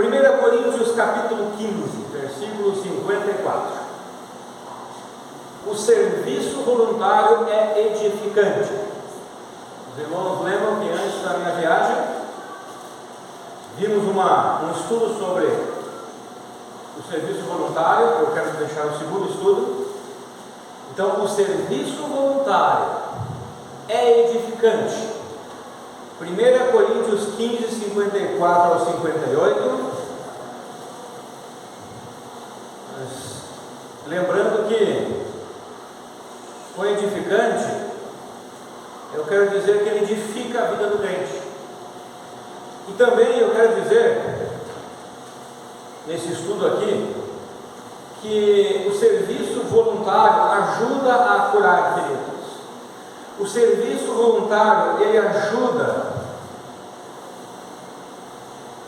1 Coríntios capítulo 15, versículo 54. O serviço voluntário é edificante. Os irmãos lembram que antes da minha viagem vimos um estudo sobre o serviço voluntário. Eu quero deixar o segundo estudo. Então, o serviço voluntário é edificante. 1 Coríntios 15, 54 ao 58. Mas, lembrando que o edificante, eu quero dizer que ele edifica a vida do crente. E também eu quero dizer, nesse estudo aqui, que o serviço voluntário ajuda a curar feridas. O serviço voluntário, ele ajuda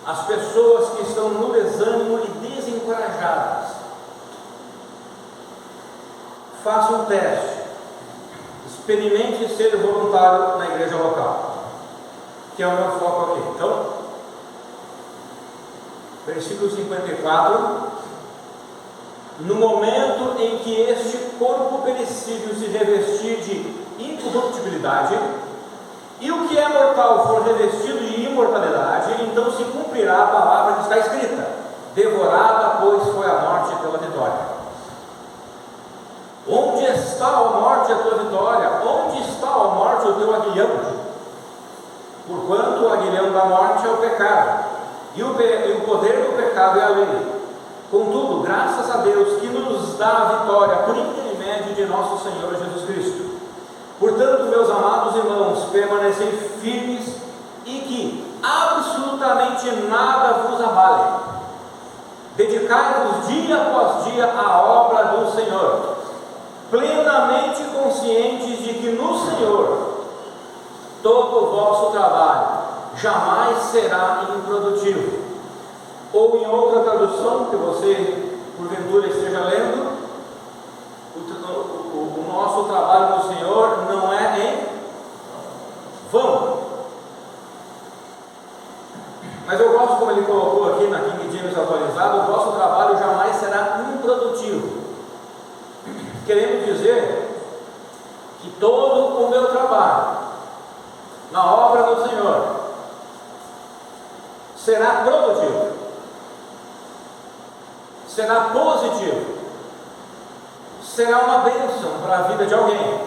as pessoas que estão no desânimo e desencorajadas. Faça um teste. Experimente ser voluntário na igreja local, que é o meu foco aqui. Então, versículo 54. No momento em que este corpo perecível se revestir de incorruptibilidade, e o que é mortal for revestido de imortalidade, então se cumprirá a palavra que está escrita: devorada, pois, foi a morte pela vitória. Onde está, ó morte, a tua vitória? Onde está, ó morte, o teu aguilhão? Porquanto o aguilhão da morte é o pecado, e o poder do pecado é a lei. Contudo, graças a Deus que nos dá a vitória por intermédio de nosso Senhor Jesus Cristo. Portanto, meus amados irmãos, permanecei firmes e que absolutamente nada vos abale. Dedicai-vos dia após dia à obra do Senhor, plenamente conscientes de que no Senhor todo o vosso trabalho jamais será improdutivo. Ou em outra tradução que você porventura esteja lendo, o nosso trabalho no Senhor não é em vão. Mas eu gosto como ele colocou aqui na King James atualizado: o vosso trabalho jamais será improdutivo. Querendo dizer que todo o meu trabalho na obra do Senhor será produtivo, será positivo, será uma bênção para a vida de alguém,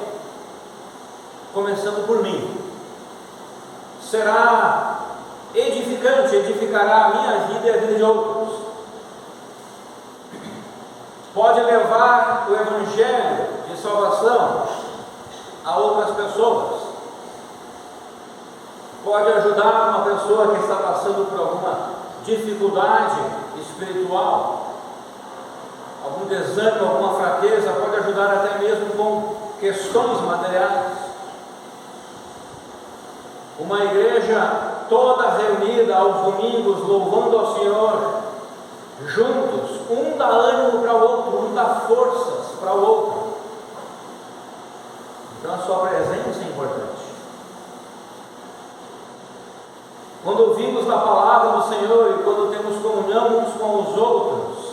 começando por mim. Será edificante, edificará a minha vida e a vida de outros. Pode levar o evangelho de salvação a outras pessoas. Pode ajudar uma pessoa que está passando por alguma dificuldade espiritual, algum desânimo, alguma fraqueza. Pode ajudar até mesmo com questões materiais. Uma igreja toda reunida aos domingos, louvando ao Senhor, juntos, um dá ânimo para o outro, um dá forças para o outro. Então a sua presença é importante. Quando ouvimos a palavra do Senhor e quando temos comunhão uns com os outros,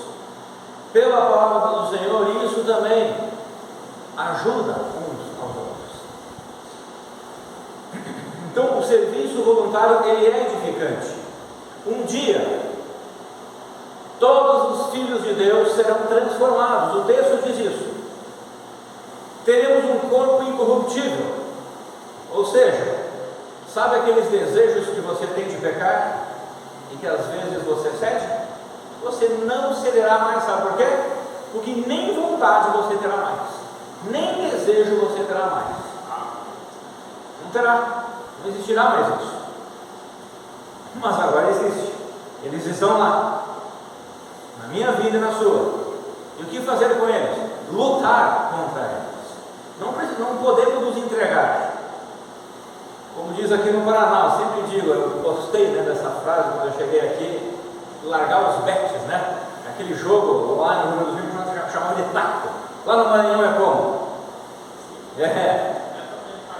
pela palavra do Senhor, isso também ajuda uns aos outros. Então o serviço voluntário, ele é edificante. Um dia todos os filhos de Deus serão transformados. O texto diz isso. Teremos um corpo incorruptível. Ou seja, sabe aqueles desejos que você tem de pecar e que às vezes você cede? Você não cederá mais. Sabe por quê? Porque nem vontade você terá mais, nem desejo você terá mais. Não terá, não existirá mais isso. Mas agora existe. Eles estão lá, na minha vida e na sua. E o que fazer com eles? Lutar contra eles. Não podemos nos entregar. Como diz aqui no Paraná, eu sempre digo, eu gostei dessa frase quando eu cheguei aqui: largar os betes, né? Aquele jogo lá no Rio Grande do Sul que nós chamamos de taco. Lá no Maranhão é como?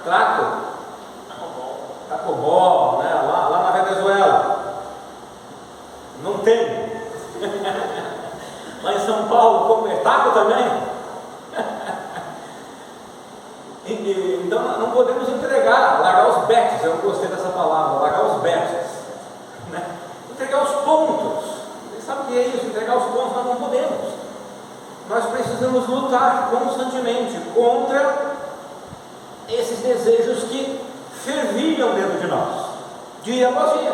Taco? Tacobol, né? Lá na Venezuela. Não tem. Lá em São Paulo, como é taco também. Então não podemos largar os bets, eu gostei dessa palavra, largar os bets, né? Entregar os pontos. Você sabe o que é isso? Entregar os pontos nós não podemos. Nós precisamos lutar constantemente contra esses desejos que fervilham dentro de nós, dia após dia.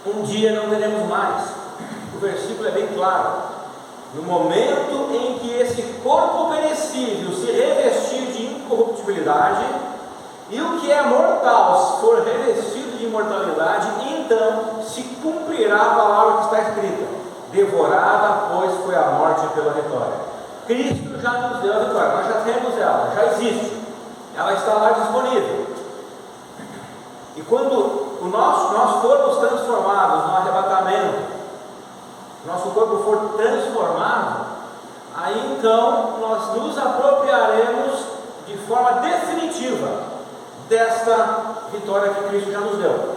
Um dia não teremos mais. O versículo é bem claro. No momento em que esse corpo perecível se revestir de incorruptibilidade, e o que é mortal for revestido de imortalidade, então se cumprirá a palavra que está escrita: devorada, pois, foi a morte pela vitória. Cristo já nos deu a vitória, nós já temos ela, já existe, ela está lá disponível. E quando nós formos transformados no arrebatamento, nosso corpo for transformado, aí então nós nos apropriaremos de forma definitiva desta vitória que Cristo já nos deu.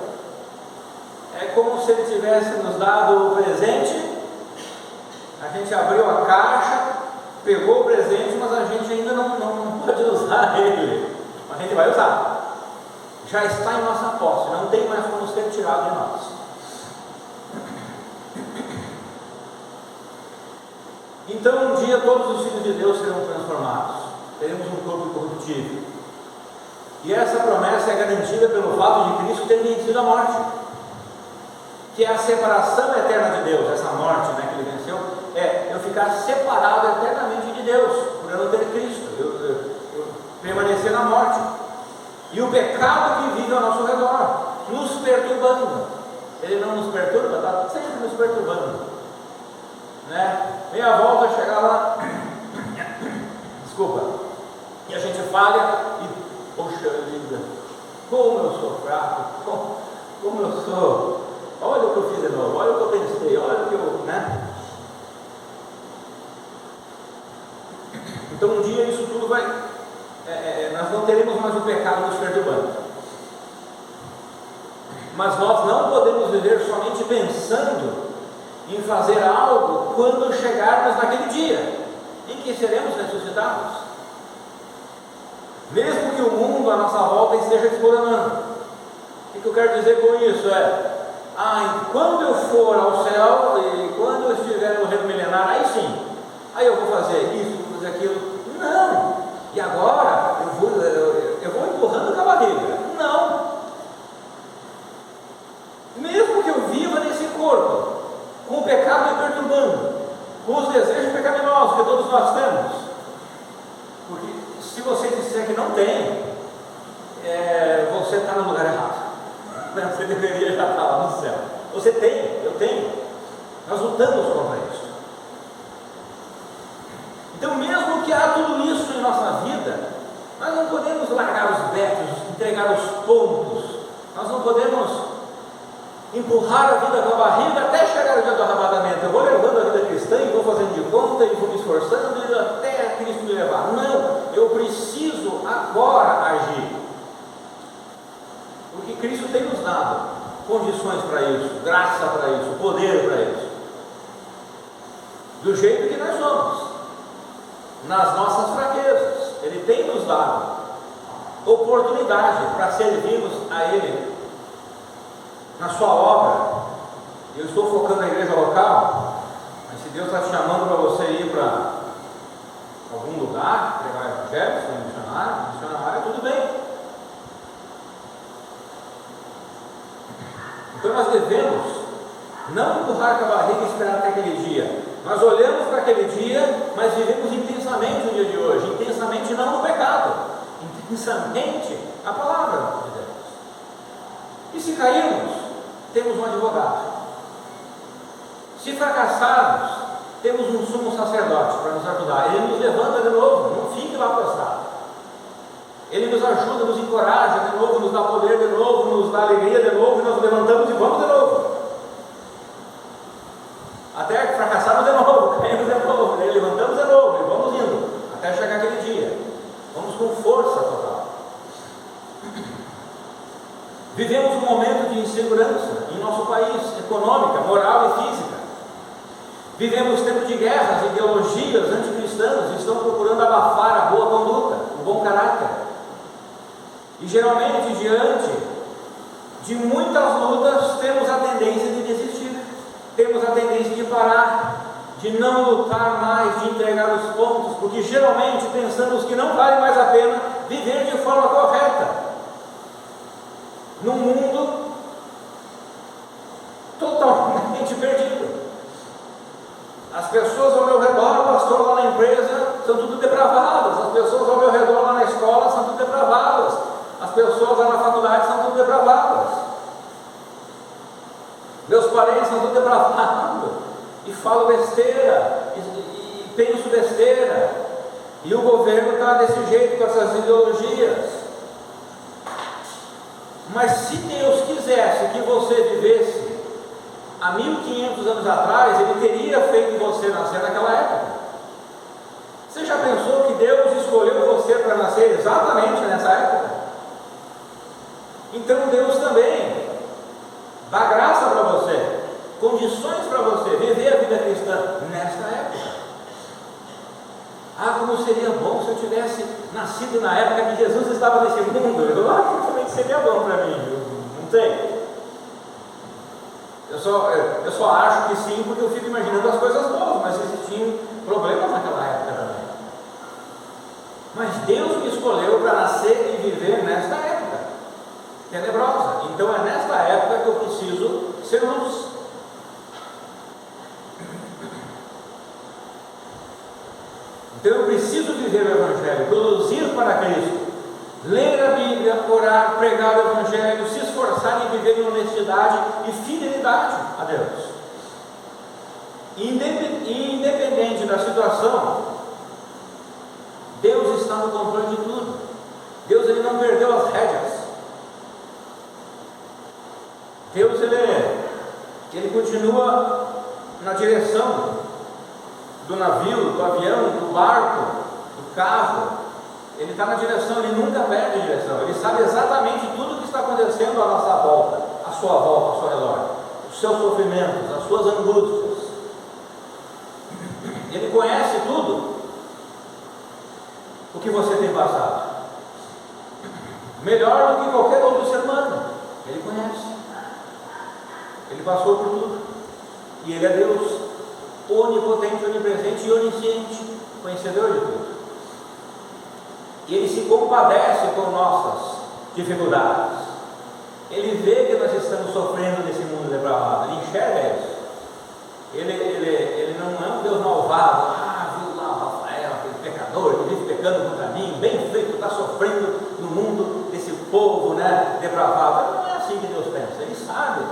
É como se Ele tivesse nos dado o presente, a gente abriu a caixa, pegou o presente, mas a gente ainda não pode usar ele, a gente vai usar, já está em nossa posse, não tem mais como ser tirado de nós. Então um dia todos os filhos de Deus serão transformados, teremos um corpo incorruptível, e essa promessa é garantida pelo fato de Cristo ter vencido a morte, que é a separação eterna de Deus. Essa morte, né, que Ele venceu, é eu ficar separado eternamente de Deus, por eu não ter Cristo, eu permanecer na morte, e o pecado que vive ao nosso redor, nos perturbando. Ele não nos perturba, está sempre nos perturbando, né? Meia volta, chegar lá, desculpa, e a gente falha, e poxa vida, como eu sou fraco, como eu sou, olha o que eu fiz de novo, olha o que eu pensei, olha o que eu, né? Então um dia isso tudo vai, nós não teremos mais o pecado nos perturbando, mas nós não podemos viver somente pensando em fazer algo quando chegarmos naquele dia em que seremos ressuscitados, mesmo que o mundo à nossa volta esteja desmoronando. O que eu quero dizer com isso quando eu for ao céu e quando eu estiver no reino milenar, aí sim, aí eu vou fazer isso, vou fazer aquilo. Não, e agora eu vou empurrando com a barriga. Não, mesmo que eu viva nesse corpo com o pecado me perturbando, com os desejos pecaminosos que todos nós temos, porque se você disser que não tem, você está no lugar errado. Você deveria já estar lá no céu. Você tem, eu tenho. Nós lutamos contra isso. Então, mesmo que há tudo isso em nossa vida, nós não podemos largar os betos, entregar os pontos. Nós não podemos empurrar a vida com a barriga até chegar o dia do arrebatamento. Eu vou levando a vida cristã e vou fazendo de conta e vou me esforçando até Cristo me levar. Não, eu preciso agora agir. Porque Cristo tem nos dado condições para isso, graça para isso, poder para isso, do jeito que nós somos, nas nossas fraquezas. Ele tem nos dado oportunidade para servirmos a Ele na sua obra. Eu estou focando na igreja local, mas se Deus está te chamando para você ir para algum lugar, pregar evangelho, ser missionário, tudo bem. Então nós devemos não empurrar com a barriga e esperar até aquele dia. Nós olhamos para aquele dia, mas vivemos intensamente o dia de hoje. Intensamente não no pecado, intensamente a palavra de Deus. E se cairmos, temos um advogado. Se fracassarmos, temos um sumo sacerdote para nos ajudar. Ele nos levanta de novo, não fique lá prostrado. Ele nos ajuda, nos encoraja de novo, nos dá poder de novo, nos dá alegria de novo, e nós levantamos e vamos de novo. Até fracassarmos de novo, caímos de novo, levantamos de novo e vamos indo, até chegar aquele dia. Vamos com força total. Vivemos um momento de insegurança em nosso país, econômica, moral e física. Vivemos tempo de guerras, ideologias anticristãs estão procurando abafar a boa conduta, o bom caráter. E geralmente, diante de muitas lutas, temos a tendência de desistir, temos a tendência de parar, de não lutar mais, de entregar os pontos, porque geralmente pensamos que não vale mais a pena viver de forma correta num mundo totalmente perdido. As pessoas ao meu redor, o pastor lá na empresa, são tudo depravadas. As pessoas ao meu redor lá na escola são tudo depravadas. As pessoas lá na faculdade são tudo depravadas. Meus parentes são tudo depravados. E falo besteira, e penso besteira. E o governo está desse jeito, com essas ideologias. Mas se Deus quisesse que você vivesse há 1500 anos atrás, Ele teria feito você nascer naquela época. Você já pensou que Deus escolheu você para nascer exatamente nessa época? Então Deus também dá graça para você, condições para você viver a vida cristã nesta época. Ah, como seria bom se eu tivesse nascido na época que Jesus estava nesse mundo. Eu acho que também seria bom para mim, não tem? Eu só acho que sim, porque eu fico imaginando as coisas boas, mas existiam problemas naquela época também. Mas Deus me escolheu para nascer e viver nesta época tenebrosa. Então é nesta época que eu preciso ser luz. Então eu preciso viver o Evangelho, produzir para Cristo, ler a Bíblia, orar, pregar o Evangelho, se esforçar em viver em honestidade e fidelidade a Deus. E independente da situação, Deus está no controle de tudo. Deus, Ele não perdeu as rédeas. Deus, Ele continua na direção do navio, do avião, do barco, do carro. Ele está na direção, Ele nunca perde a direção. Ele sabe exatamente tudo o que está acontecendo à nossa volta, à sua volta, ao seu redor, os seus sofrimentos, as suas angústias. Ele conhece tudo o que você tem passado, melhor do que qualquer outro ser humano. Ele conhece, Ele passou por tudo, e Ele é Deus, onipotente, onipresente e onisciente, conhecedor de tudo. E Ele se compadece com nossas dificuldades. Ele vê que nós estamos sofrendo nesse mundo depravado, Ele enxerga isso. Ele não é um Deus malvado. Viu lá o Rafael, aquele pecador que vive pecando contra mim, bem feito, está sofrendo no mundo desse povo, depravado. Não é assim que Deus pensa. Ele sabe,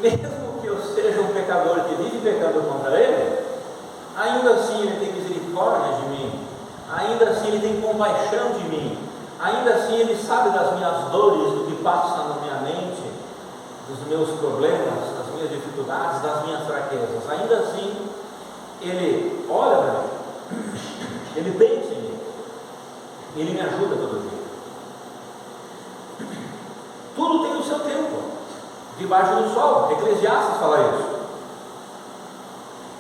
mesmo que eu seja um pecador que vive pecando contra Ele, ainda assim Ele tem misericórdia de mim, ainda assim Ele tem compaixão de mim, ainda assim Ele sabe das minhas dores, do que passa na minha mente, dos meus problemas, das minhas dificuldades, das minhas fraquezas. Ainda assim Ele olha para mim, Ele pensa em mim, Ele me ajuda todo dia. Tudo tem o seu tempo debaixo do sol. Eclesiastes fala isso.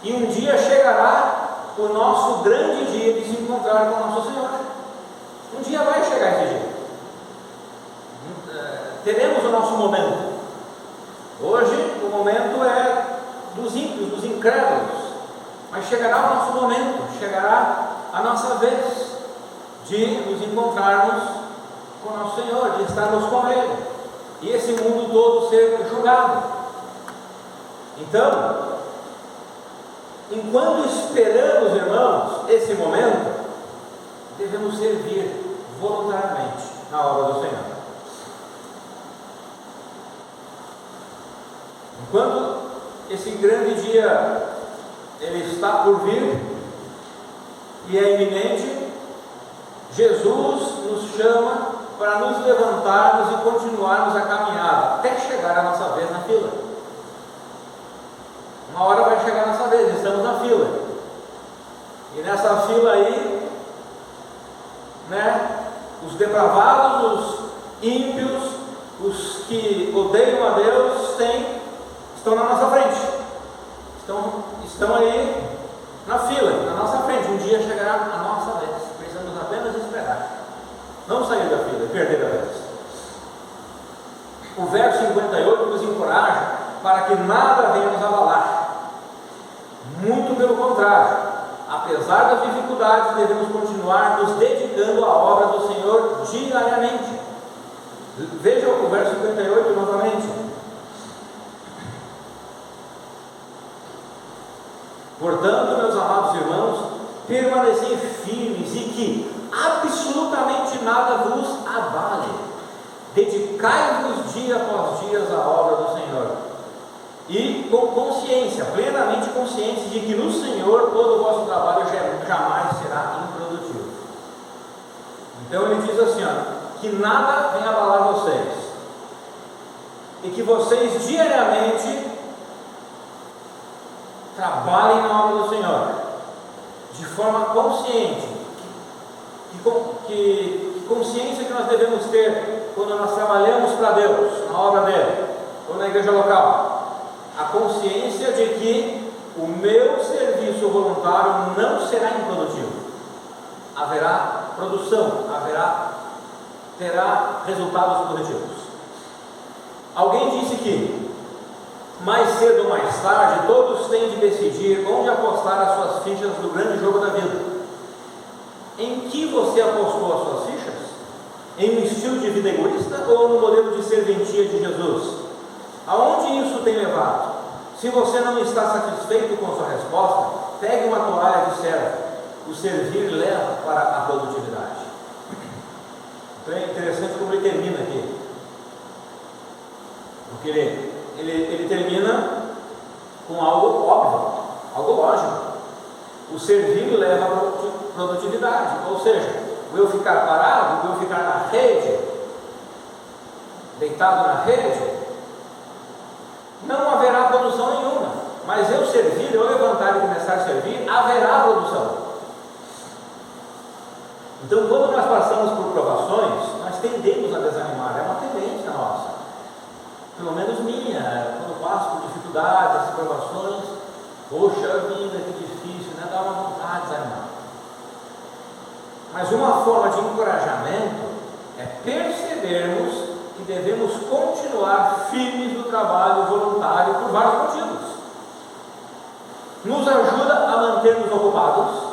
E um dia chegará o nosso grande dia de se encontrar com o nosso Senhor. Um dia vai chegar esse dia. Teremos o nosso momento. Hoje o momento é dos ímpios, dos incrédulos. Mas chegará o nosso momento, chegará a nossa vez de nos encontrarmos com o nosso Senhor, de estarmos com Ele, e esse mundo todo ser julgado. Então, enquanto esperamos, irmãos, esse momento, devemos servir voluntariamente na obra do Senhor. Enquanto esse grande dia ele está por vir e é iminente, Jesus nos chama para nos levantarmos e continuarmos a caminhada até chegar a nossa vez na fila. Uma hora vai chegar a nossa vez, estamos na fila. E nessa fila aí, os depravados, os ímpios, os que odeiam a Deus estão na nossa frente, estão aí na fila, na nossa frente. Um dia chegará a nossa vez, precisamos apenas esperar, não sair da fila e perder a vez. O verso 58 nos encoraja para que nada venha nos abalar. Muito pelo contrário, apesar das dificuldades, devemos continuar nos dedicando à obra do Senhor diariamente. Veja o verso 58 novamente. Portanto, meus amados irmãos, permanecei firmes e que absolutamente nada vos abale. Dedicai-vos dia após dia à obra do Senhor, e com consciência, plenamente conscientes de que no Senhor todo o vosso trabalho jamais será improdutivo. Então ele diz assim, que nada venha abalar vocês, e que vocês diariamente trabalhem na obra do Senhor, de forma consciente. Que consciência que nós devemos ter quando nós trabalhamos para Deus, na obra dele, ou na igreja local? A consciência de que o meu serviço voluntário não será improdutivo. Haverá produção, terá resultados positivos. Alguém disse que mais cedo ou mais tarde todos têm de decidir onde apostar as suas fichas no grande jogo da vida. Em que você apostou as suas fichas? Em um estilo de vida egoísta ou no modelo de serventia de Jesus? Aonde isso tem levado? Se você não está satisfeito com sua resposta, pegue uma toalha de servo. O servir leva para a produtividade. Então é interessante como ele termina aqui, porque ele termina com algo óbvio, algo lógico. O servir leva à produtividade, ou seja, o eu ficar parado, o eu ficar na rede, deitado na rede, não haverá produção nenhuma. Mas eu servir, eu levantar e começar a servir, haverá produção. Então, quando nós passamos por provações, nós tendemos a desanimar. É uma tendência nossa, pelo menos minha. Quando passo por dificuldades, provações, poxa vida, que difícil, né? Dá uma vontade de desanimar. Mas uma forma de encorajamento é percebermos que devemos continuar firmes no trabalho voluntário por vários motivos. Nos ajuda a manter-nos ocupados,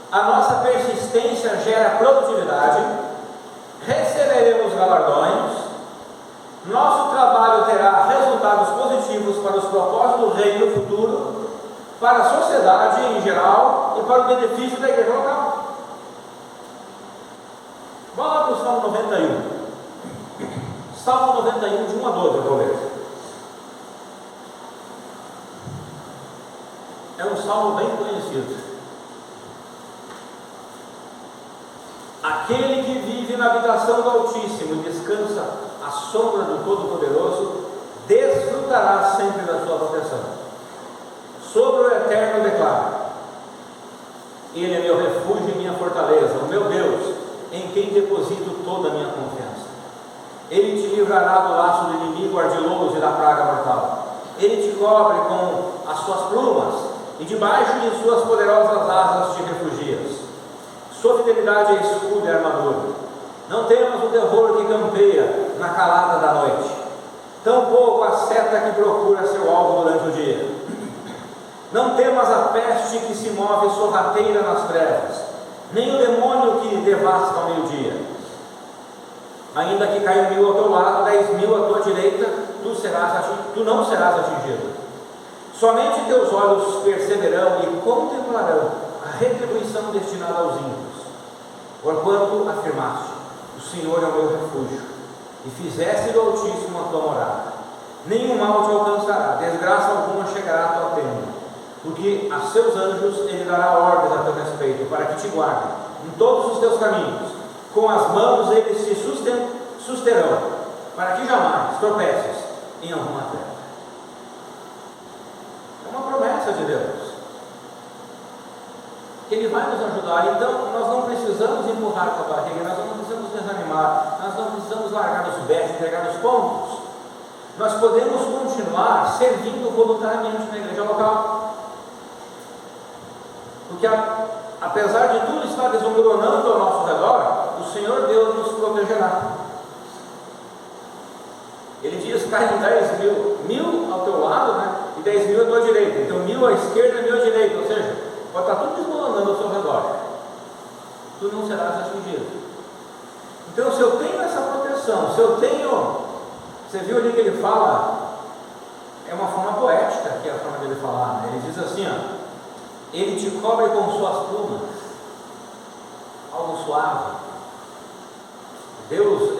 a nossa persistência gera produtividade, receberemos galardões, nosso trabalho terá resultados positivos para os propósitos do reino futuro, para a sociedade em geral e para o benefício da igreja local. Vamos lá para o Salmo 91. Salmo 91, de 1 a 12, eu vou ler. É um salmo bem conhecido. Aquele que vive na habitação do Altíssimo e descansa à sombra do Todo-Poderoso, desfrutará sempre da sua proteção. Sobre o Eterno declaro: Ele é meu refúgio e minha fortaleza, o meu Deus, em quem deposito toda a minha confiança. Ele te livrará do laço do inimigo ardiloso e da praga mortal. Ele te cobre com as suas plumas, e debaixo de suas poderosas asas te refugias. Sua fidelidade é escudo e armadura. Não temas o terror que campeia na calada da noite, tampouco a seta que procura seu alvo durante o dia. Não temas a peste que se move sorrateira nas trevas, nem o demônio que devasta ao meio-dia. Ainda que caia 1000 ao teu lado, 10.000 à tua direita, tu não serás atingido. Somente teus olhos perceberão e contemplarão a retribuição destinada aos ímpios. Porquanto afirmaste: o Senhor é o meu refúgio, e fizeste do Altíssimo a tua morada. Nenhum mal te alcançará, desgraça alguma chegará à tua tenda, porque a seus anjos ele dará ordens a teu respeito, para que te guardem em todos os teus caminhos. Com as mãos eles te susterão, para que jamais tropeces em alguma pedra. É uma promessa de Deus. que Ele vai nos ajudar. Então, nós não precisamos empurrar com a barriga, nós não precisamos desanimar, nós não precisamos largar os betes, entregar os pontos. Nós podemos continuar servindo voluntariamente na igreja local. Porque apesar de tudo estar desmoronando ao nosso redor, o Senhor Deus nos protegerá. Ele diz: caem 10 mil, 1000 ao teu lado, né? E 10 mil à tua direita. Então 1000 à esquerda e 1000 à direita. Ou seja, pode estar tudo desmoronando ao seu redor, tu não serás atingido. Então, se eu tenho essa proteção, se eu tenho, você viu ali que ele fala, é uma forma poética que é a forma dele falar, né? Ele diz assim, ó: Ele te cobre com suas plumas, algo suave. Deus,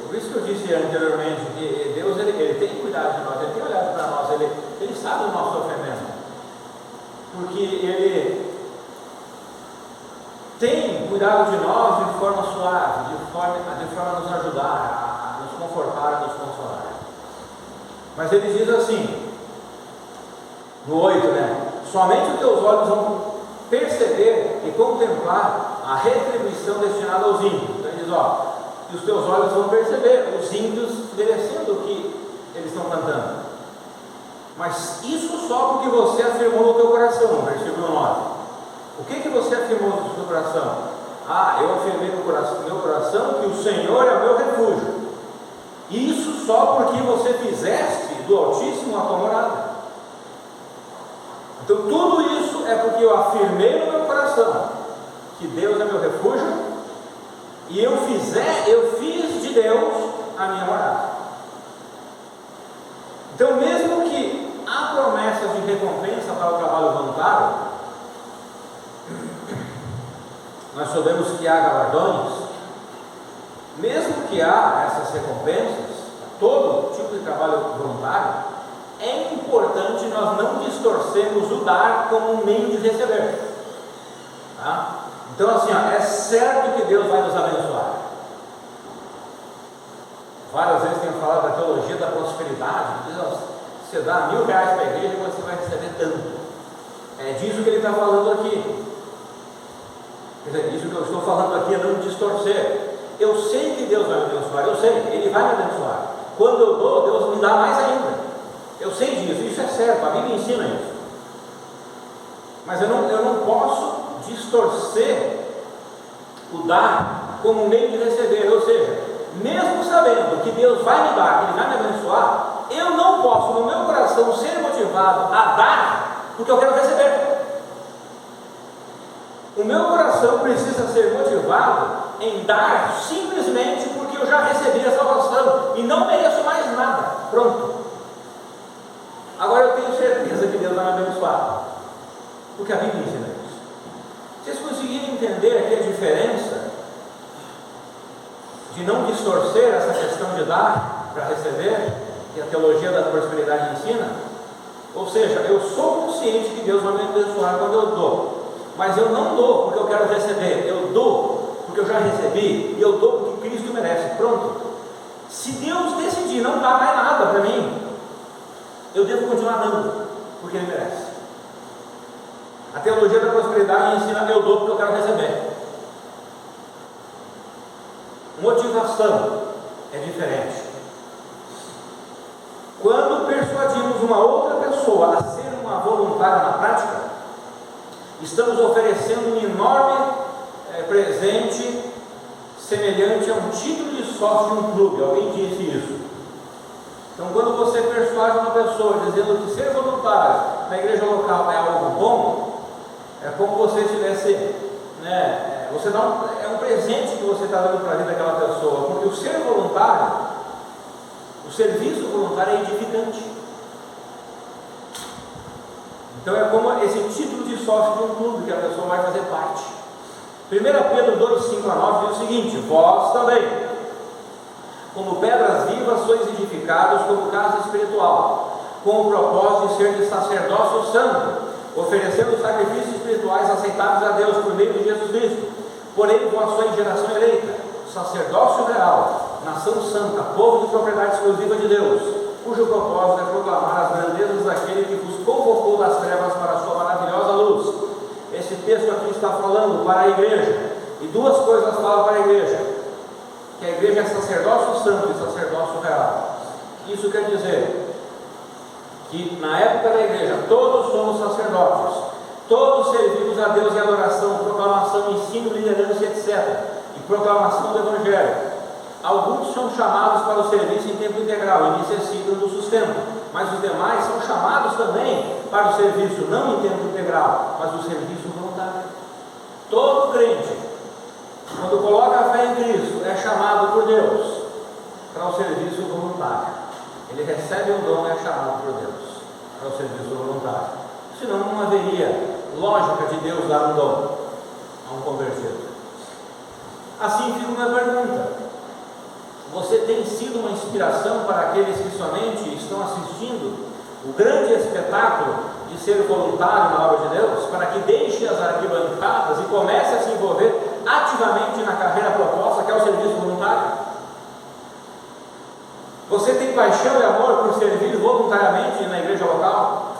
por isso que eu disse anteriormente, que Deus ele tem cuidado de nós, Ele tem olhado para nós, Ele sabe o nosso sofrimento, porque Ele tem cuidado de nós de forma suave, de forma a nos ajudar, a nos confortar, a nos consolar. Mas Ele diz assim, no 8, né? Somente os teus olhos vão perceber e contemplar a retribuição destinada aos ímpios. Então ele diz, ó, que os teus olhos vão perceber os ímpios merecendo o que eles estão cantando. Mas isso só porque você afirmou no teu coração, no versículo 9. O que você afirmou no teu coração? Ah, eu afirmei no meu coração que o Senhor é o meu refúgio. Isso só porque você fizeste do Altíssimo a tua morada. Então tudo isso é porque eu afirmei no meu coração que Deus é meu refúgio e eu fiz de Deus a minha morada. Então, mesmo que há promessas de recompensa para o trabalho voluntário, nós sabemos que há galardões, mesmo que há essas recompensas, todo tipo de trabalho voluntário, é importante nós não distorcermos o dar como um meio de receber. Tá? Então, assim, ó, é certo que Deus vai nos abençoar. Várias vezes tenho falado da teologia da prosperidade. Diz, ó, você dá R$1000 para a igreja e você vai receber tanto. É disso que ele está falando aqui. Quer dizer, isso que eu estou falando aqui é não distorcer. Eu sei que Deus vai me abençoar, eu sei, Ele vai me abençoar. Quando eu dou, Deus me dá mais ainda. Eu sei disso, isso é certo, a Bíblia ensina isso. Mas eu não posso distorcer o dar como meio de receber. Ou seja, mesmo sabendo que Deus vai me dar, que Ele vai me abençoar, eu não posso no meu coração ser motivado a dar porque eu quero receber. O meu coração precisa ser motivado em dar simplesmente porque eu já recebi a salvação e não mereço mais nada. Pronto. Agora eu tenho certeza que Deus vai me abençoar, porque a Bíblia ensina isso. Vocês conseguiram entender aqui a diferença de não distorcer essa questão de dar para receber, que a teologia da prosperidade ensina? Ou seja, eu sou consciente que Deus vai me abençoar quando eu dou, mas eu não dou porque eu quero receber, eu dou porque eu já recebi, e eu dou porque Cristo merece. Pronto. Se Deus decidir não dar mais nada para mim, eu devo continuar dando, porque Ele merece. A teologia da prosperidade ensina: eu dou porque eu quero receber. Motivação é diferente. Quando persuadimos uma outra pessoa a ser uma voluntária na prática, estamos oferecendo um enorme presente semelhante a um título de sócio de um clube. Alguém disse isso. Então, quando você persuade uma pessoa dizendo que ser voluntário na igreja local é algo bom, é como você estivesse, você dá é um presente que você está dando para a vida daquela pessoa, porque o ser voluntário, o serviço voluntário é edificante. Então, é como esse título de sócio de um clube que a pessoa vai fazer parte. 1 Pedro 2, 5 a 9 diz o seguinte: vós também, como pedras vivas, sois edificados como casa espiritual, com o propósito de ser de sacerdócio santo, oferecendo sacrifícios espirituais aceitáveis a Deus por meio de Jesus Cristo. Porém, vós sois geração eleita, sacerdócio real, nação santa, povo de propriedade exclusiva de Deus, cujo propósito é proclamar as grandezas daquele que vos convocou das trevas para a sua maravilhosa luz. esse texto aqui está falando para a igreja, e duas coisas falam para a igreja: que a igreja é sacerdócio santo e sacerdócio real. Isso quer dizer que na época da igreja todos somos sacerdotes, todos servimos a Deus em adoração, proclamação, ensino, liderança, etc., e proclamação do Evangelho. Alguns são chamados para o serviço em tempo integral e necessitam do sustento, mas os demais são chamados também para o serviço não em tempo integral, mas o serviço voluntário. Todo crente, quando coloca a fé em Cristo, é chamado por Deus para o serviço voluntário. Ele recebe um dom e é chamado por Deus para o serviço voluntário. Senão não haveria lógica de Deus dar um dom a um convertido. Assim fica uma pergunta: você tem sido uma inspiração para aqueles que somente estão assistindo o grande espetáculo de ser voluntário na obra de Deus, para que deixe as arquibancadas e comece a se envolver ativamente na carreira proposta, que é o serviço voluntário? Você tem paixão e amor por servir voluntariamente na igreja local?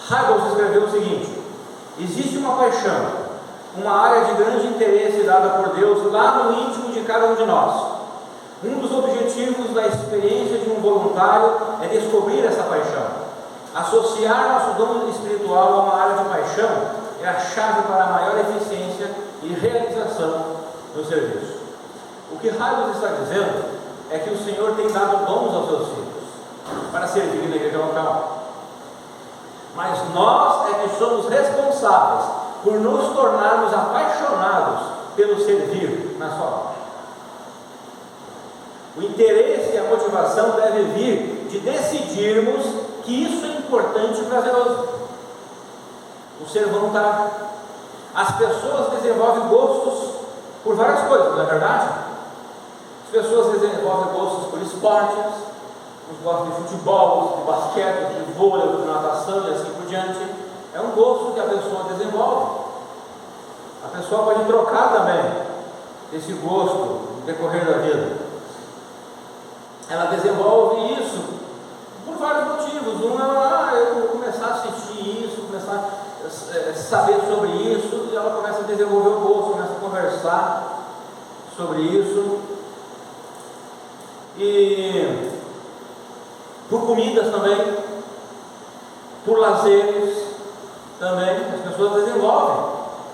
Hybels escreveu o seguinte: existe uma paixão, uma área de grande interesse dada por Deus lá no íntimo de cada um de nós. Um dos objetivos da experiência de um voluntário é descobrir essa paixão. Associar nosso dom espiritual a uma área de paixão é a chave para a maior eficiência e realização do serviço. O que Hybels está dizendo é que o Senhor tem dado dons aos seus filhos para servir na igreja local, mas nós é que somos responsáveis por nos tornarmos apaixonados pelo servir na sua obra. O interesse e a motivação devem vir de decidirmos que isso é importante e prazeroso. O ser voluntário. As pessoas desenvolvem gostos por várias coisas, não é verdade? As pessoas desenvolvem gostos por esportes, uns gostam de futebol, de basquete, de vôlei, de natação e assim por diante. É um gosto que a pessoa desenvolve. A pessoa pode trocar também esse gosto no decorrer da vida. Ela desenvolve isso por vários motivos. Um é, eu vou começar a assistir isso, começar a saber sobre isso, e ela começa a desenvolver o gosto, começa a conversar sobre isso. E por comidas também, por lazeres também, as pessoas desenvolvem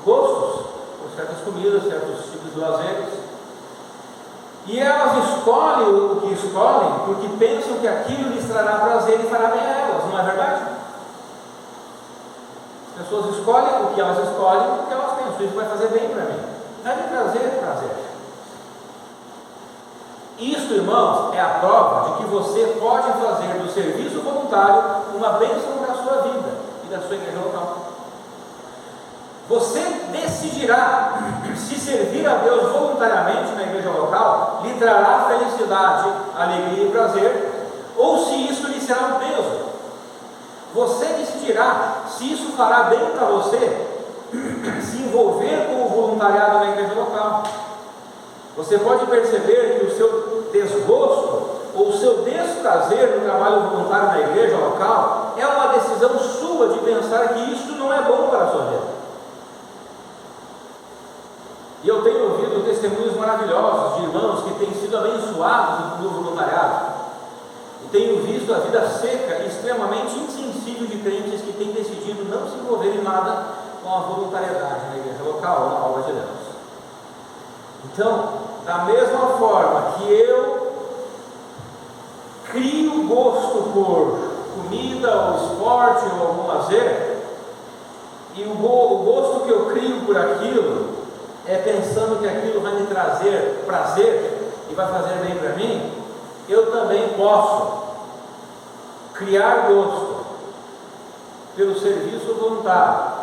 gostos por certas comidas, certos tipos de lazeres. E elas escolhem o que escolhem porque pensam que aquilo lhes trará prazer e fará bem a elas, não é verdade? As pessoas escolhem o que elas escolhem porque elas pensam: isso vai fazer bem para mim, vai me trazer prazer. Isto, irmãos, é a prova de que você pode fazer do serviço voluntário uma bênção para a sua vida e da sua igreja local. Você decidirá se servir a Deus voluntariamente na igreja local lhe trará felicidade, alegria e prazer, ou se isso lhe será um peso. Você decidirá se isso fará bem para você se envolver com o voluntariado na igreja local. Você pode perceber que o seu desgosto ou o seu desprazer no trabalho voluntário na igreja local é uma decisão sua de pensar que isso não é bom para a sua vida. E eu tenho ouvido testemunhos maravilhosos de irmãos que têm sido abençoados no voluntariado. E tenho visto a vida seca e extremamente insensível de crentes que têm decidido não se envolver em nada com a voluntariedade na igreja local, na obra de Deus. Então, da mesma forma que eu crio gosto por comida ou esporte ou algum lazer, e o gosto que eu crio por aquilo é pensando que aquilo vai me trazer prazer e vai fazer bem para mim, eu também posso criar gosto pelo serviço voluntário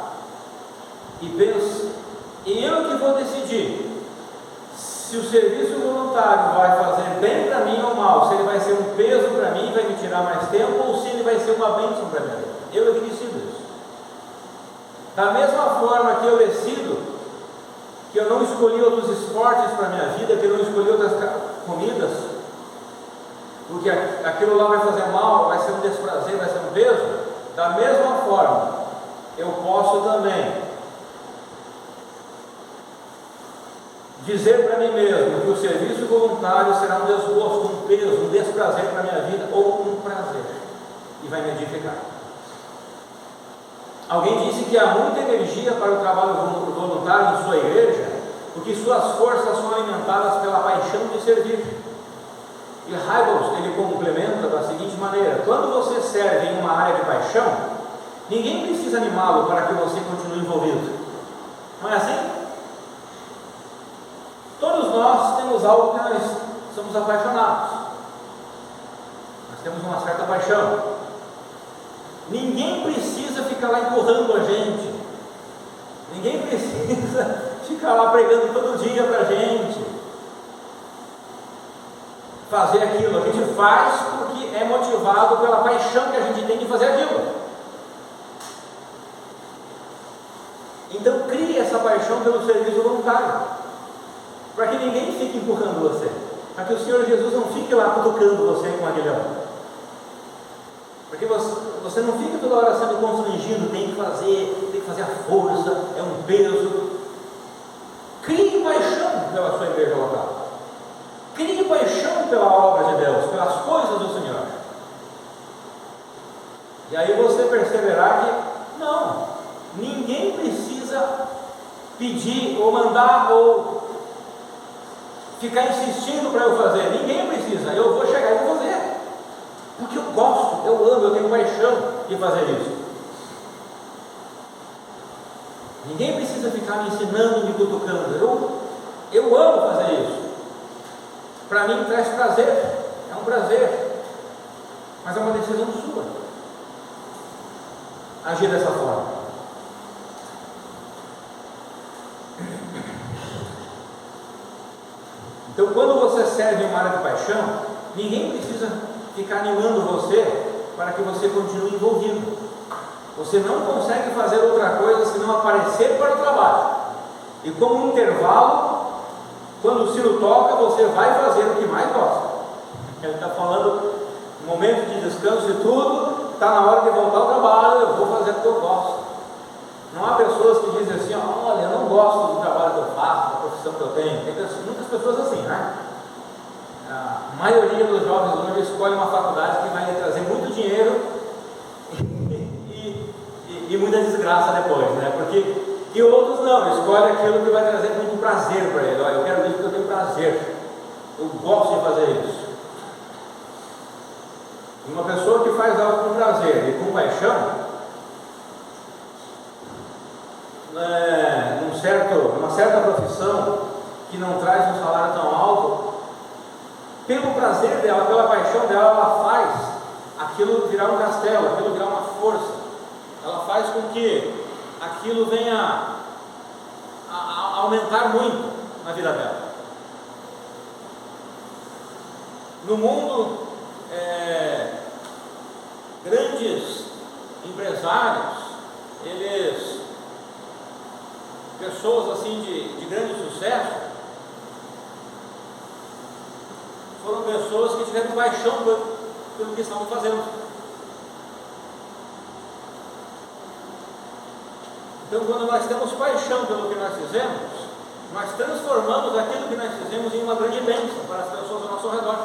e eu que vou decidir se o serviço voluntário vai fazer bem para mim ou mal, se ele vai ser um peso para mim, vai me tirar mais tempo, ou se ele vai ser uma bênção para mim. Eu que decido isso. Da mesma forma que eu decido que eu não escolhi outros esportes para a minha vida, que eu não escolhi outras comidas, porque aquilo lá vai fazer mal, vai ser um desprazer, vai ser um peso. Da mesma forma, eu posso também dizer para mim mesmo que o serviço voluntário será um desgosto, um peso, um desprazer para a minha vida, ou um prazer, e vai me edificar. Alguém disse que há muita energia para o trabalho voluntário em sua igreja, porque suas forças são alimentadas pela paixão de servir. E Hybels, ele complementa da seguinte maneira: quando você serve em uma área de paixão, ninguém precisa animá-lo para que você continue envolvido. Não é assim? Todos nós temos algo que nós somos apaixonados. Nós temos uma certa paixão. Ninguém precisa ficar lá empurrando a gente. Ninguém precisa ficar lá pregando todo dia para a gente. Fazer aquilo. A gente faz porque é motivado pela paixão que a gente tem de fazer aquilo. Então crie essa paixão pelo serviço voluntário, para que ninguém fique empurrando você, para que o Senhor Jesus não fique lá cutucando você com aguilhão, para que você não fique toda hora sendo constrangido, tem que fazer a força, é um peso. Crie paixão pela sua igreja local, crie paixão pela obra de Deus, pelas coisas do Senhor, e aí você perceberá que não, ninguém precisa pedir ou mandar ou ficar insistindo para eu fazer. Ninguém precisa, eu vou chegar e vou fazer, porque eu gosto, eu amo, eu tenho paixão de fazer isso. Ninguém precisa ficar me ensinando, me cutucando. Eu amo fazer isso. Para mim traz prazer, é um prazer, mas é uma decisão sua agir dessa forma. Então, quando você serve em uma área de paixão, ninguém precisa ficar animando você para que você continue envolvido. Você não consegue fazer outra coisa senão aparecer para o trabalho. E como intervalo, quando o sino toca, você vai fazer o que mais gosta. Ele está falando no momento de descanso e tudo, está na hora de voltar ao trabalho, eu vou fazer o que eu gosto. Não há pessoas que dizem assim: olha, eu não gosto do trabalho que eu faço, da profissão que eu tenho. Tem muitas pessoas assim, né? A maioria dos jovens hoje escolhe uma faculdade que vai lhe trazer muito dinheiro e muita desgraça depois, né? E outros não, escolhem aquilo que vai trazer muito prazer para ele. Olha, eu quero isso porque eu tenho prazer, eu gosto de fazer isso. Uma pessoa que faz algo com prazer e com paixão, numa certa profissão que não traz um salário tão alto, pelo prazer dela, pela paixão dela, ela faz aquilo virar um castelo, aquilo virar uma força. Ela faz com que aquilo venha a aumentar muito na vida dela. No mundo, grandes empresários, pessoas assim de grande sucesso, foram pessoas que tiveram paixão pelo que estavam fazendo. Então, quando nós temos paixão pelo que nós fizemos, nós transformamos aquilo que nós fizemos em uma grande bênção para as pessoas ao nosso redor.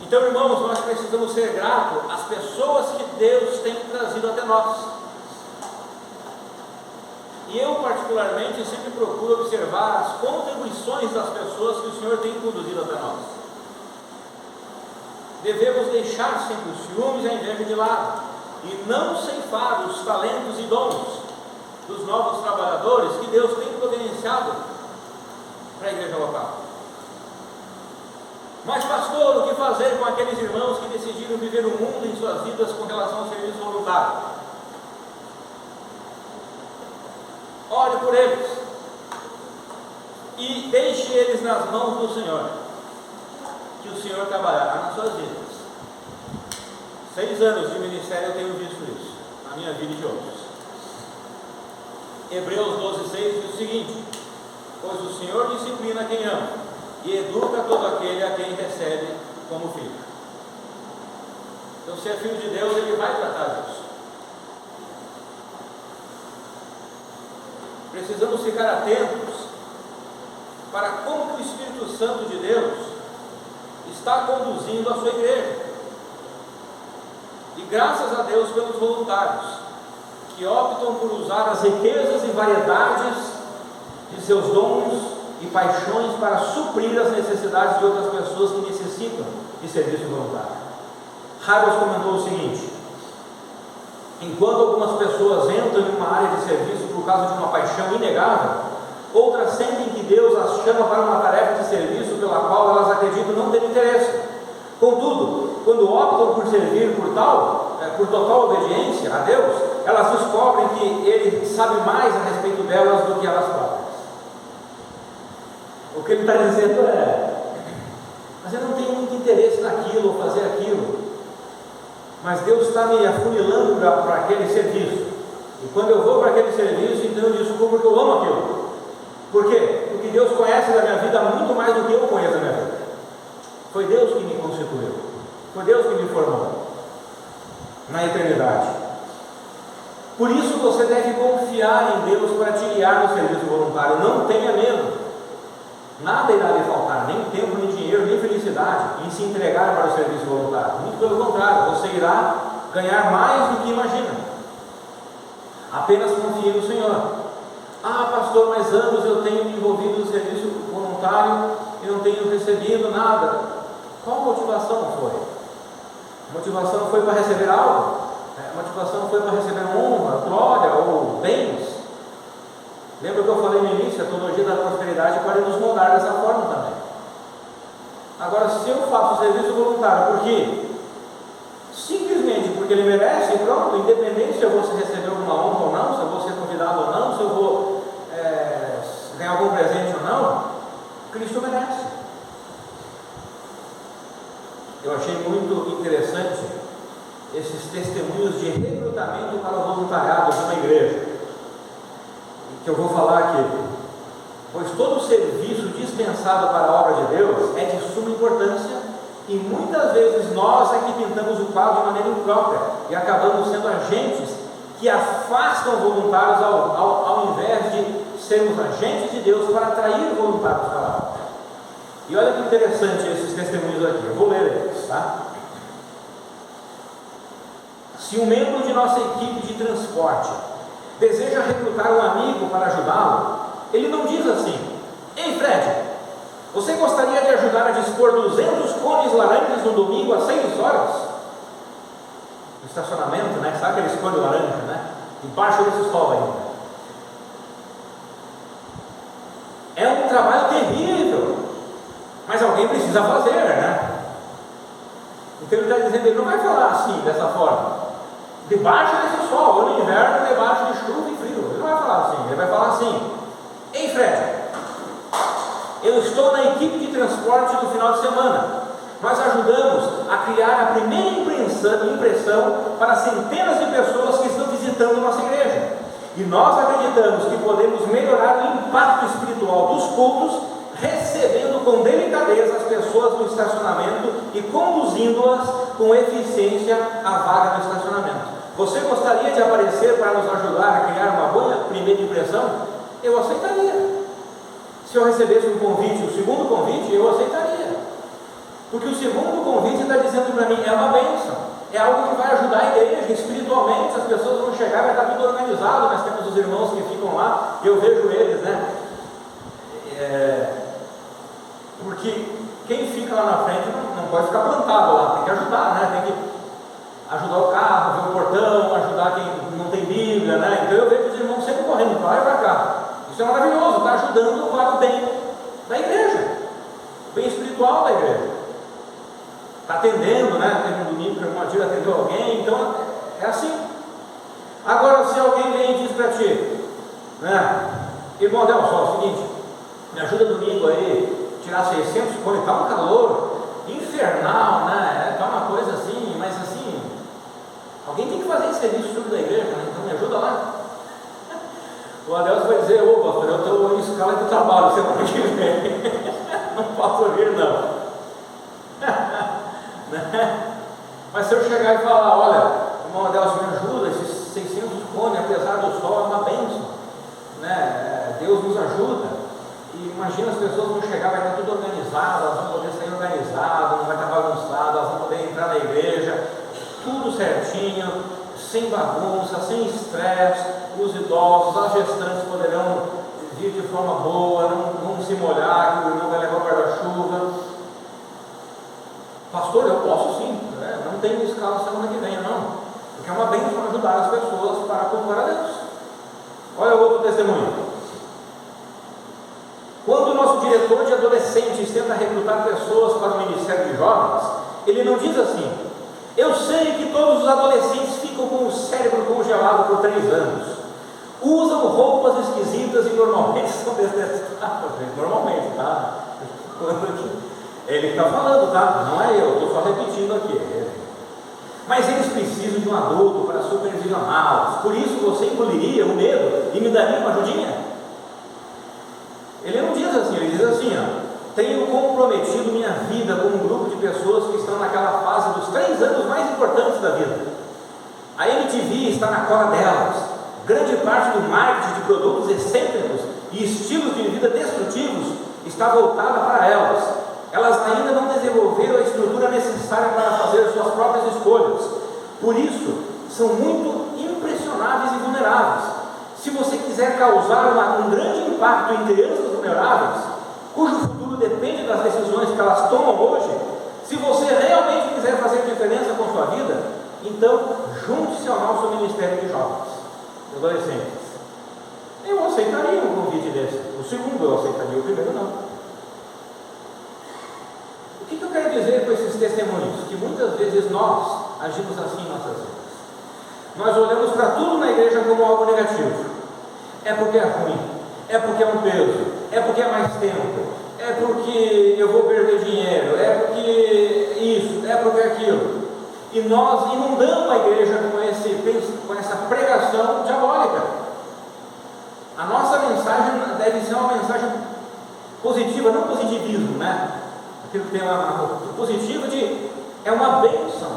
Então, irmãos, nós precisamos ser gratos às pessoas que Deus tem trazido até nós. E eu, particularmente, sempre procuro observar as contribuições das pessoas que o Senhor tem conduzido até nós. Devemos deixar sempre os ciúmes e a inveja de lado, e não ceifar os talentos e dons dos novos trabalhadores que Deus tem providenciado para a igreja local. Mas, pastor, o que fazer com aqueles irmãos que decidiram viver o mundo em suas vidas com relação ao serviço voluntário? Ore por eles e deixe eles nas mãos do Senhor, que o Senhor trabalhará nas suas vidas. 6 anos de ministério eu tenho visto isso na minha vida e de outros. Hebreus 12:6 diz o seguinte: pois o Senhor disciplina quem ama e educa todo aquele a quem recebe como filho. Então, se é filho de Deus, ele vai tratar disso. precisamos ficar atentos para como que o Espírito Santo de Deus está conduzindo a sua igreja. E graças a Deus pelos voluntários que optam por usar as riquezas e variedades de seus dons e paixões para suprir as necessidades de outras pessoas que necessitam de serviço voluntário. Harris comentou o seguinte: enquanto algumas pessoas entram em uma área de serviço por causa de uma paixão inegável, outras sentem que Deus as chama para uma tarefa de serviço pela qual elas acreditam não ter interesse. Contudo, quando optam por servir por total obediência a Deus, elas descobrem que Ele sabe mais a respeito delas do que elas próprias. O que ele está dizendo mas eu não tenho muito interesse naquilo ou fazer aquilo, mas Deus está me afunilando para aquele serviço, e quando eu vou para aquele serviço, então eu descubro que eu amo aquilo. Por quê? Porque Deus conhece da minha vida muito mais do que eu conheço da minha vida. Foi Deus que me constituiu, foi Deus que me formou na eternidade. Por isso você deve confiar em Deus para te guiar no serviço voluntário. Não tenha medo. Nada irá lhe faltar, nem tempo, nem dinheiro, nem felicidade em se entregar para o serviço voluntário. Muito pelo contrário, você irá ganhar mais do que imagina. Apenas confie no Senhor. Ah, pastor, mas anos eu tenho me envolvido no serviço voluntário e não tenho recebido nada. Qual a motivação foi? A motivação foi para receber algo? A motivação foi para receber honra, glória ou bens? Lembra que eu falei no início? A teologia da prosperidade pode nos moldar dessa forma também. Agora, se eu faço o serviço voluntário simplesmente porque ele merece, pronto, independente se eu vou receber alguma honra ou não, se eu vou ser convidado ou não, se eu vou ganhar algum presente ou não, Cristo merece. Eu achei muito interessante esses testemunhos de recrutamento para o voluntariado de uma igreja, que eu vou falar aqui, pois todo serviço dispensado para a obra de Deus é de suma importância, e muitas vezes nós é que pintamos o quadro de maneira imprópria e acabamos sendo agentes que afastam voluntários ao invés de sermos agentes de Deus para atrair voluntários para a obra. E olha que interessante esses testemunhos aqui, eu vou ler eles, tá? Se um membro de nossa equipe de transporte deseja recrutar um amigo para ajudá-lo, ele não diz assim: ei Fred, você gostaria de ajudar a dispor 200 cones laranjas no domingo às 6 horas? No estacionamento, né? Sabe aqueles cones laranja, né? Embaixo desse sol ainda. É um trabalho terrível, mas alguém precisa fazer, né? Então ele está dizendo, ele não vai falar assim, dessa forma, debaixo desse sol, ou no inverno, debaixo de chuva e frio. Ele não vai falar assim, ele vai falar assim: ei Fred, eu estou na equipe de transporte do final de semana. Nós ajudamos a criar a primeira impressão para centenas de pessoas que estão visitando nossa igreja. E nós acreditamos que podemos melhorar o impacto espiritual dos cultos, recebendo com delicadeza as pessoas no estacionamento e conduzindo-as com eficiência à vaga do estacionamento. Você gostaria de aparecer para nos ajudar a criar uma boa primeira impressão? Eu aceitaria. Se eu recebesse um convite, o segundo convite, eu aceitaria. Porque o segundo convite está dizendo para mim, é uma bênção, é algo que vai ajudar a igreja espiritualmente. As pessoas vão chegar, vai estar tudo organizado. Nós temos os irmãos que ficam lá, eu vejo eles, né? Porque quem fica lá na frente não pode ficar plantado lá, tem que ajudar, né? Tem que ajudar o carro, ver o portão, ajudar quem não tem Bíblia, né? Então eu vejo os irmãos sempre correndo para lá e para cá. Isso é maravilhoso, está ajudando para o bem da igreja, o bem espiritual da igreja. Está atendendo, né? Teve um domingo que o irmão Adira atendeu alguém, então é assim. Agora, se alguém vem e diz para ti, né? Irmão Adelson, é o seguinte, me ajuda domingo aí, tirar 600 cones, está um calor infernal, né? Está uma coisa assim, mas assim, alguém tem que fazer esse serviço sobre da igreja, né? Então me ajuda lá. O Adelson vai dizer, ô pastor, eu estou em escala de trabalho semana que vem, não posso vir não. Mas se eu chegar e falar, olha, irmão Adelson, me ajuda, esses 600 cones, apesar do sol, é uma bênção, né? ajuda, e imagina, as pessoas vão chegar, vai estar tudo organizado, elas vão poder sair organizado, não vai estar bagunçado, elas vão poder entrar na igreja, tudo certinho, sem bagunça, sem estresse. Os idosos, as gestantes poderão vir de forma boa, não vão se molhar, que o irmão vai levar o guarda-chuva. Pastor, eu posso sim, né? Não tenho escala semana que vem, não, porque é uma bênção ajudar as pessoas para cultuar a Deus. Olha o outro testemunho. Quando o nosso diretor de adolescentes tenta recrutar pessoas para o ministério de jovens, ele não diz assim: eu sei que todos os adolescentes ficam com o cérebro congelado por 3 anos, usam roupas esquisitas e normalmente são detestados. Normalmente, tá? Ele está falando, tá? Não é eu, estou só repetindo aqui. Mas eles precisam de um adulto para supervisioná-los. Por isso você engoliria o medo e me daria uma ajudinha? Ele não diz assim, ele diz assim, ó: tenho comprometido minha vida com um grupo de pessoas que estão naquela fase dos 3 anos mais importantes da vida. A MTV está na cola delas. Grande parte do marketing de produtos excêntricos e estilos de vida destrutivos está voltada para elas. Elas ainda não desenvolveram a estrutura necessária para fazer suas próprias escolhas. Por isso, são muito impressionáveis e vulneráveis. Se você quiser causar um grande impacto em crianças vulneráveis, cujo futuro depende das decisões que elas tomam hoje, se você realmente quiser fazer diferença com sua vida, então junte-se ao nosso Ministério de Jovens e Adolescentes. Eu aceitaria um convite desse. O segundo eu aceitaria, o primeiro não. O que eu quero dizer com esses testemunhos? Que muitas vezes nós agimos assim em nossas vidas. Nós olhamos para tudo na igreja como algo negativo. É porque é ruim, é porque é um peso, é porque é mais tempo, é porque eu vou perder dinheiro, é porque isso, é porque aquilo. E nós inundamos a igreja com essa pregação diabólica. A nossa mensagem deve ser uma mensagem positiva, não positivismo, né? Aquilo que tem uma positiva é uma bênção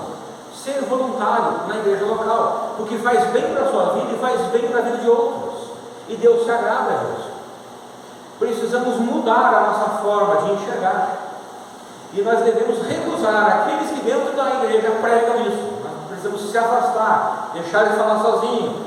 ser voluntário na igreja local, porque faz bem para a sua vida e faz bem para a vida de outros, e Deus se agrada disso. Precisamos mudar a nossa forma de enxergar, e nós devemos recusar aqueles que dentro da igreja pregam isso. Nós precisamos se afastar, deixar ele falar sozinho,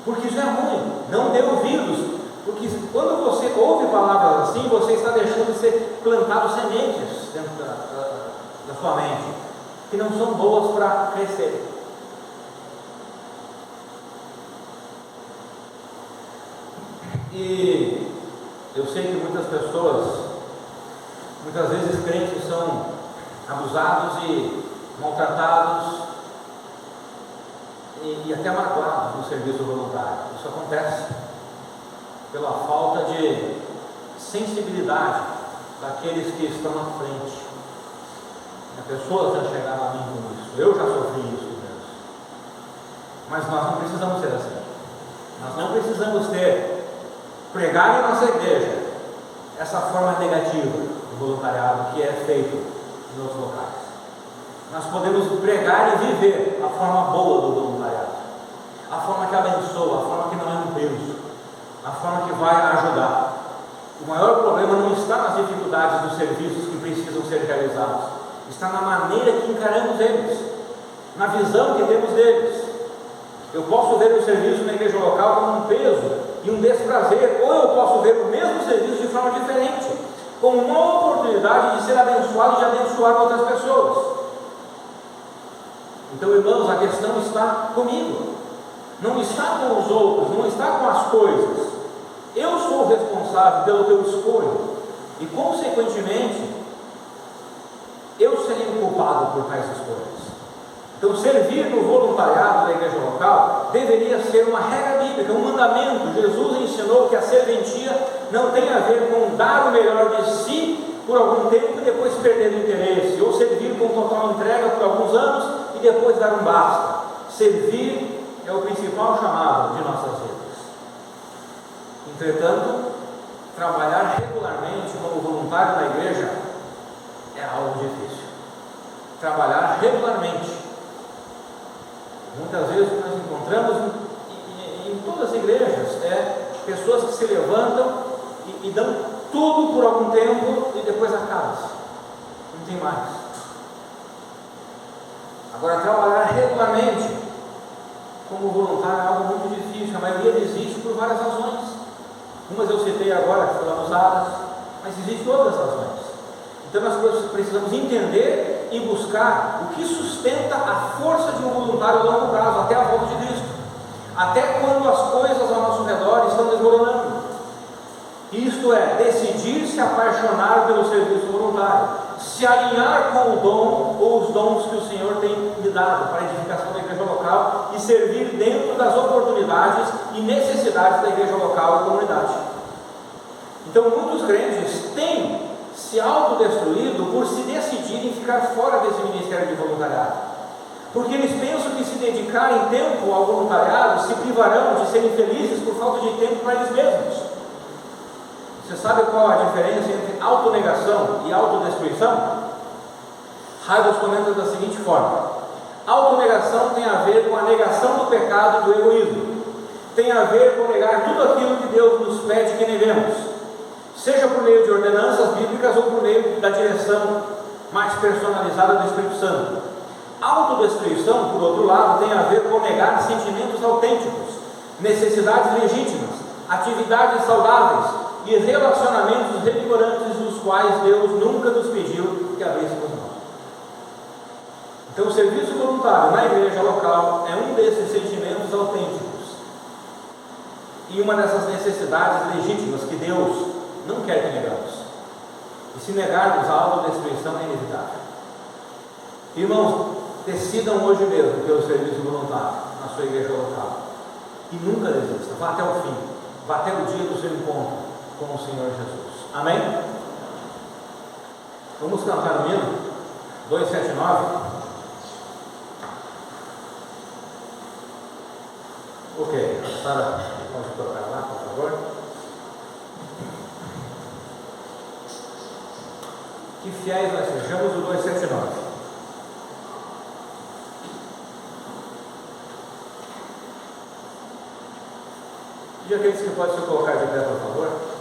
porque isso é ruim. Não dê ouvidos, porque quando você ouve palavras assim, você está deixando de ser plantado sementes dentro da sua mente, que não são boas para crescer. E eu sei que muitas pessoas, muitas vezes crentes, são abusados e maltratados e até magoados no serviço voluntário. Isso acontece pela falta de sensibilidade daqueles que estão à frente. As pessoas já chegaram a mim com isso, eu já sofri isso mesmo. Mas nós não precisamos ser assim. Nós não precisamos pregar em nossa igreja essa forma negativa do voluntariado que é feito em outros locais. Nós podemos pregar e viver a forma boa do voluntariado, a forma que abençoa, a forma que não é um peso, a forma que vai ajudar. O maior problema não está nas dificuldades dos serviços que precisam ser realizados, está na maneira que encaramos eles, na visão que temos deles. Eu posso ver o serviço na igreja local como um peso e um desprazer, ou eu posso ver o mesmo serviço de forma diferente, como uma oportunidade de ser abençoado e de abençoar outras pessoas. Então, irmãos, a questão está comigo, não está com os outros, não está com as coisas. Eu sou o responsável pelo que eu escolho e, consequentemente, eu serei o culpado por tais escolhas. Então, servir no voluntariado da igreja local deveria ser uma regra bíblica, um mandamento. Jesus ensinou que a serventia não tem a ver com dar o melhor de si por algum tempo e depois perder o interesse, ou servir com total entrega por alguns anos e depois dar um basta. Servir é o principal chamado de nossas vidas. Entretanto, trabalhar regularmente como voluntário na igreja é algo difícil. Trabalhar regularmente. Muitas vezes nós encontramos em todas as igrejas pessoas que se levantam e dão tudo por algum tempo e depois acaba-se, não tem mais. Agora, trabalhar regularmente como voluntário é algo muito difícil. A maioria desiste por várias razões. Umas eu citei agora, que foram usadas, mas existem outras razões. Então nós precisamos entender e buscar o que sustenta a força de um voluntário a longo prazo, até a volta de Cristo, até quando as coisas ao nosso redor estão desmoronando. Isto é, decidir se apaixonar pelo serviço voluntário, se alinhar com o dom ou os dons que o Senhor tem lhe dado para a edificação da igreja local e servir dentro das oportunidades e necessidades da igreja local e comunidade. Então muitos crentes têm se autodestruído por se decidirem ficar fora desse ministério de voluntariado, porque eles pensam que se dedicarem tempo ao voluntariado se privarão de serem felizes por falta de tempo para eles mesmos. Você sabe qual a diferença entre autonegação e autodestruição? Hybels comenta da seguinte forma: autonegação tem a ver com a negação do pecado e do egoísmo, tem a ver com negar tudo aquilo que Deus nos pede que neguemos, seja por meio de ordenanças bíblicas ou por meio da direção mais personalizada do Espírito Santo. Autodestruição, por outro lado, tem a ver com negar sentimentos autênticos, necessidades legítimas, atividades saudáveis e relacionamentos revigorantes dos quais Deus nunca nos pediu que abríssemos mão. Então o serviço voluntário na igreja local é um desses sentimentos autênticos e uma dessas necessidades legítimas que Deus não quer que negamos. E se negarmos, a autodestruição é inevitável. Irmãos, decidam hoje mesmo pelo serviço voluntário na sua igreja local e nunca desista, vá até o fim, vá até o dia do seu encontro com o Senhor Jesus. Amém? Vamos cantar o hino 279. Ok, a Sara, pode tocar lá, por favor. Que fiéis nós sejamos, o 279. E aqueles que podem se colocar de pé, por favor.